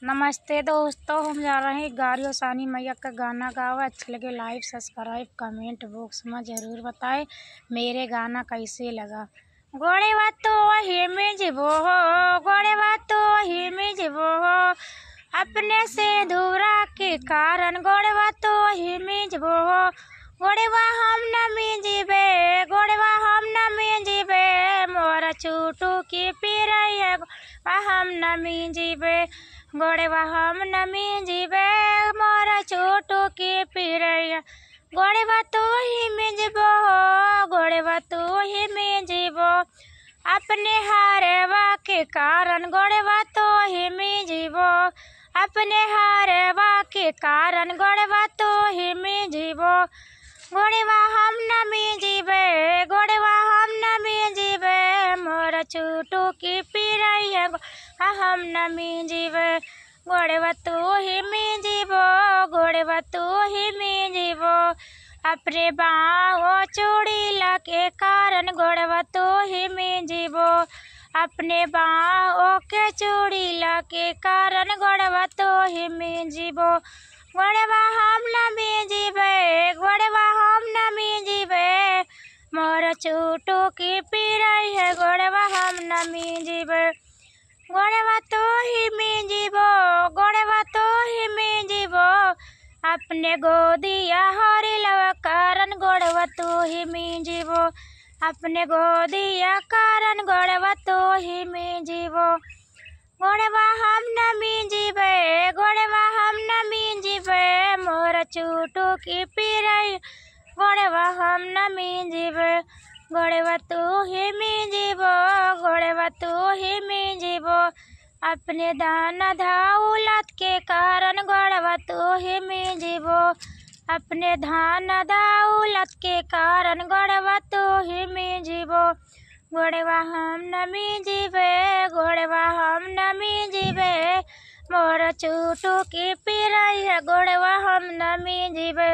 नमस्ते दोस्तों, हम जा रहे हैं गारियो सानी मैया का गाना गावा। अच्छा लगे लाइक सब्सक्राइब कमेंट बॉक्स में ज़रूर बताएं मेरे गाना कैसे लगा। गोड़े बातो ही में जीवो हो, गोड़े बातो ही में जीवो हो, अपने से धूरा के कारण गोड़े बातो ही में जीवो हो। गोड़े बा हम न में जीवे, गोड़े बा हम न में जीवे, मोरा छूटू की पीरैया हम न में जीवे। गोड़े बा हम न में जीवे, मोरा छोटू की पीरैया। गोड़े बा तू ही में जीवो, गोड़े बा तू ही में जीवो, अपने हारवा के कारण गोड़े बा तू ही में जीवो, अपने हारवा के कारण गोड़े बा तू ही में जीवो। गोड़े बा हम न में जीवे, गोड़े बा हम न में जीवे, मोरा छोटू की पीरैया हम न में जीवे। गोड़े बा तू ही में जीवो, गोड़े बा तू ही में जीवो, अपने बाहों चूड़ी के कारण गोड़े बा तू ही में जीवो, अपने बाहों के चूड़ी के कारण गोड़े बा तू ही में जीवो। गोड़े बा हम न में जीवे, गोड़े बा हम न में जीवे, मोर छोटू की पीरैया गोड़े बा हम न में जीवे। गोड़े बा तू ही में जीवो, गोड़े बा तू ही में जीवो, अपने गोदिया हरी लवा कारण गोड़े बा तू ही में जीवो, अपने गोदिया कारण गोड़े बा तू ही में जीवो। गोड़े बा हम न में जीवे, गोड़े बा हम न में जीवे, मोर छोटू की पीरैया गोड़े बा हम न में जीवे। गोड़े बा तू ही में जीवो, गोड़े बा तू ही में जीवो, अपने दाना दौलत के कारण गोड़े बा तू ही में जीवो, अपने धान दौलत के कारण गोड़े बा तू ही में जीवो। गोड़े बा हम न में जीवे, गोड़े बा हम न में जीवे, मोर छोटू की पीरैया गोड़े बा हम न में जीवे।